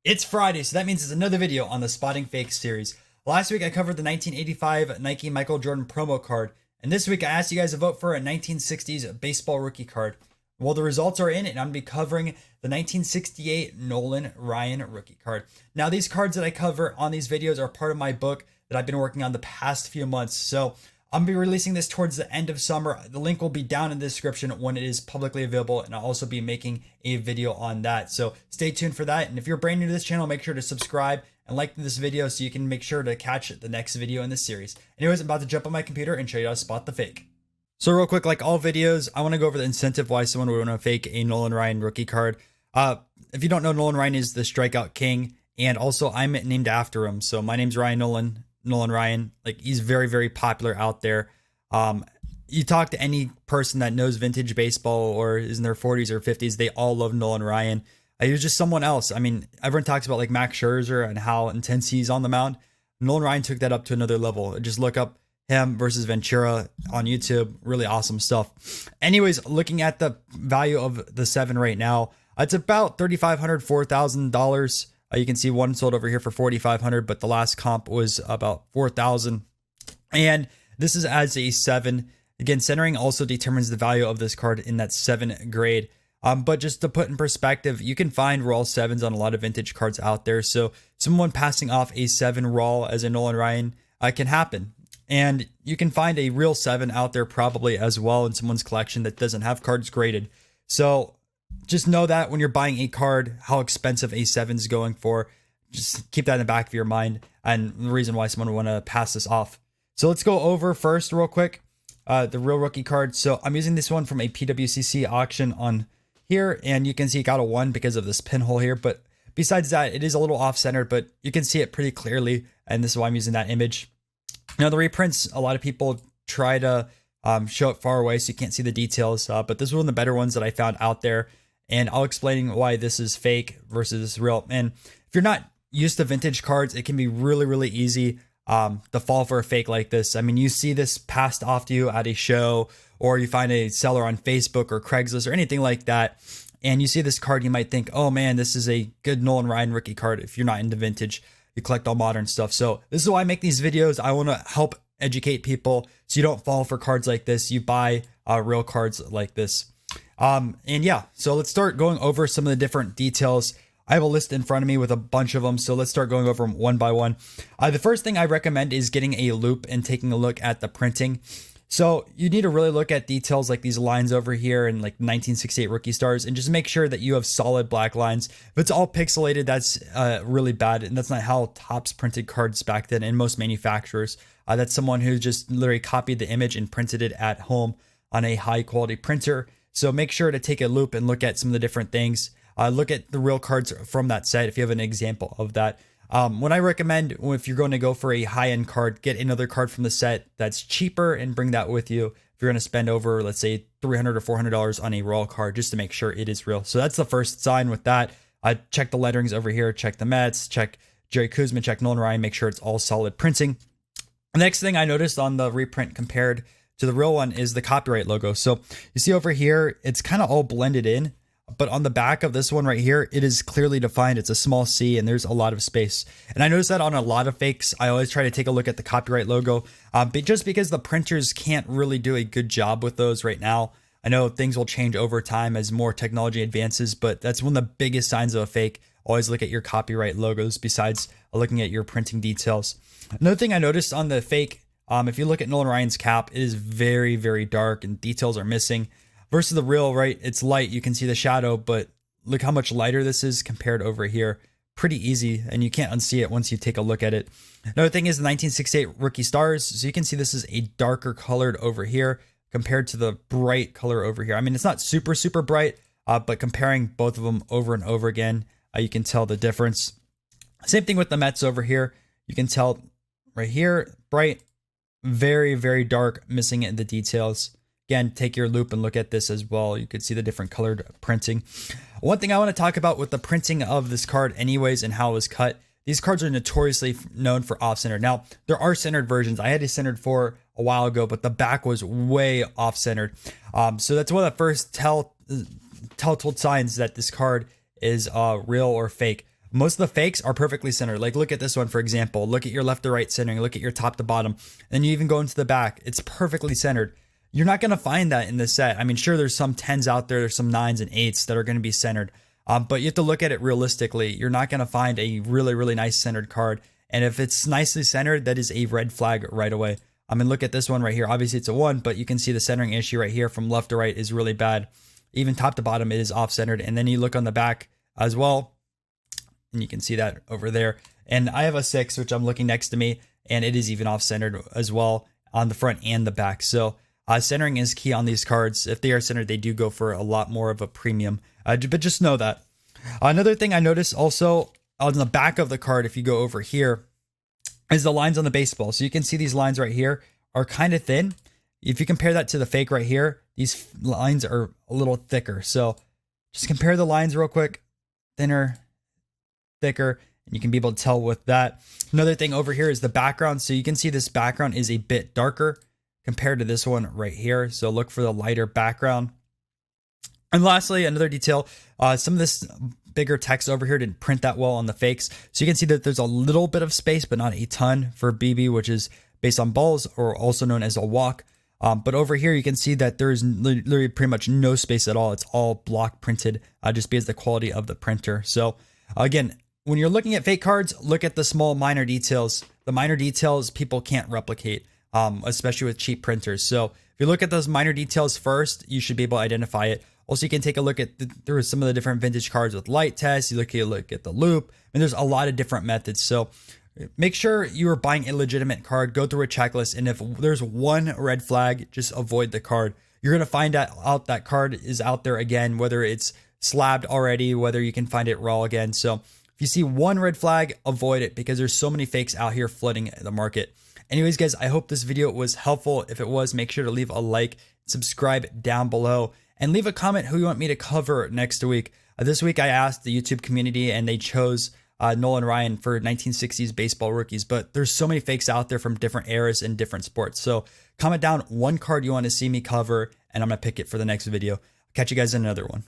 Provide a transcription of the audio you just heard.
It's Friday, so that means it's another video on the Spotting Fake series. Last week I covered the 1985 Nike Michael Jordan promo card, and this week I asked you guys to vote for a 1960s baseball rookie card. Well, the results are in, and I'm going to be covering the 1968 Nolan Ryan rookie card. Now, these cards that I cover on these videos are part of my book that I've been working on the past few months, so I'm going to be releasing this towards the end of summer. The link will be down in the description when it is publicly available, and I'll also be making a video on that. So stay tuned for that. And if you're brand new to this channel, make sure to subscribe and like this video so you can make sure to catch the next video in this series. Anyways, I'm about to jump on my computer and show you how to spot the fake. So real quick, like all videos, I want to go over the incentive why someone would want to fake a Nolan Ryan rookie card. If you don't know, Nolan Ryan is the strikeout king, and also I'm named after him. So my name's Ryan Nolan. Nolan Ryan, like, he's very, very popular out there. You talk to any person that knows vintage baseball or is in their 40s or 50s, they all love Nolan Ryan. He was just someone else. I mean, everyone talks about like Max Scherzer and how intense he's on the mound. Nolan Ryan took that up to another level. Just look up him versus Ventura on YouTube. Really awesome stuff. Anyways, looking at the value of the 7 right now, it's about $3,500, $4,000. You can see one sold over here for $4,500, but the last comp was about $4,000. And this is as a 7. Again, centering also determines the value of this card in that 7 grade. But just to put in perspective, you can find raw 7s on a lot of vintage cards out there. So someone passing off a 7 raw as a Nolan Ryan can happen. And you can find a real 7 out there probably as well in someone's collection that doesn't have cards graded. So just know that when you're buying a card, how expensive a 7 is going for. Just keep that in the back of your mind and the reason why someone would want to pass this off. So let's go over first real quick the real rookie card. So I'm using this one from a PWCC auction on here, and you can see it got a 1 because of this pinhole here. But besides that, it is a little off-centered, but you can see it pretty clearly, and this is why I'm using that image. Now, the reprints, a lot of people try to show it far away so you can't see the details, but this is one of the better ones that I found out there, and I'll explain why this is fake versus real. And if you're not used to vintage cards, it can be really, really easy to fall for a fake like this. I mean, you see this passed off to you at a show, or you find a seller on Facebook or Craigslist or anything like that, and you see this card, you might think, oh man, this is a good Nolan Ryan rookie card. If you're not into vintage, you collect all modern stuff. So this is why I make these videos. I want to help educate people so you don't fall for cards like this. You buy real cards like this. And yeah, so let's start going over some of the different details. I have a list in front of me with a bunch of them, so let's start going over them one by one. The first thing I recommend is getting a loop and taking a look at the printing. So you need to really look at details like these lines over here and like 1968 rookie stars, and just make sure that you have solid black lines. If it's all pixelated, that's really bad, and that's not how Topps printed cards back then, and most manufacturers. That's someone who just literally copied the image and printed it at home on a high quality printer. So make sure to take a loop and look at some of the different things. Look at the real cards from that set if you have an example of that. What I recommend, if you're going to go for a high-end card, get another card from the set that's cheaper and bring that with you. If you're going to spend over, let's say, $300 or $400 on a raw card, just to make sure it is real. So that's the first sign with that. Check the letterings over here, check the Mets, check Jerry Kuzma, check Nolan Ryan, make sure it's all solid printing. The next thing I noticed on the reprint compared to the real one is the copyright logo. So you see over here, it's kind of all blended in, but on the back of this one right here, it is clearly defined. It's a small C and there's a lot of space. And I noticed that on a lot of fakes, I always try to take a look at the copyright logo, but just because the printers can't really do a good job with those right now. I know things will change over time as more technology advances, but that's one of the biggest signs of a fake. Always look at your copyright logos besides looking at your printing details. Another thing I noticed on the fake, if you look at Nolan Ryan's cap, it is very, very dark and details are missing. Versus the real, right? It's light. You can see the shadow, but look how much lighter this is compared over here. Pretty easy, and you can't unsee it once you take a look at it. Another thing is the 1968 rookie stars. So you can see this is a darker colored over here compared to the bright color over here. I mean, it's not super, super bright, but comparing both of them over and over again, you can tell the difference. Same thing with the Mets over here. You can tell right here, bright, very, very dark, missing it in the details. Again, take your loop and look at this as well. You could see the different colored printing. One thing I want to talk about with the printing of this card anyways and how it was cut. These cards are notoriously known for off-center. Now, there are centered versions. I had it centered for a while ago, but the back was way off-centered. So that's one of the first telltale signs that this card is real or fake. Most of the fakes are perfectly centered. Like look at this one, for example. Look at your left to right centering. Look at your top to bottom. Then you even go into the back. It's perfectly centered. You're not going to find that in this set. I mean, sure, there's some 10s out there. There's some 9s and 8s that are going to be centered. But you have to look at it realistically. You're not going to find a really, really nice centered card. And if it's nicely centered, that is a red flag right away. I mean, look at this one right here. Obviously, it's a 1, but you can see the centering issue right here from left to right is really bad. Even top to bottom, it is off-centered. And then you look on the back as well, and you can see that over there. And I have a 6, which I'm looking next to me, and it is even off-centered as well on the front and the back. So centering is key on these cards. If they are centered, they do go for a lot more of a premium. But just know that. Another thing I noticed also on the back of the card, if you go over here, is the lines on the baseball. So you can see these lines right here are kind of thin. If you compare that to the fake right here, these lines are a little thicker. So just compare the lines real quick. Thinner, thicker, and you can be able to tell with that. Another thing over here is the background. So you can see this background is a bit darker compared to this one right here. So look for the lighter background. And lastly, another detail, some of this bigger text over here didn't print that well on the fakes. So you can see that there's a little bit of space, but not a ton for BB, which is based on balls, or also known as a walk. But over here, you can see that there's literally pretty much no space at all. It's all block printed, just because of the quality of the printer. So again, when you're looking at fake cards, look at the small minor details. The minor details people can't replicate, especially with cheap printers. So if you look at those minor details first, you should be able to identify it. Also, you can take a look at there are some of the different vintage cards with light tests. You look at the loop, and there's a lot of different methods. So make sure you are buying a legitimate card. Go through a checklist, and if there's one red flag, just avoid the card. You're going to find out that card is out there again, whether it's slabbed already, whether you can find it raw again. So if you see one red flag, avoid it, because there's so many fakes out here flooding the market. Anyways, guys, I hope this video was helpful. If it was, make sure to leave a like, subscribe down below, and leave a comment who you want me to cover next week. This week, I asked the YouTube community, and they chose Nolan Ryan for 1960s baseball rookies. But there's so many fakes out there from different eras and different sports. So comment down one card you want to see me cover, and I'm going to pick it for the next video. Catch you guys in another one.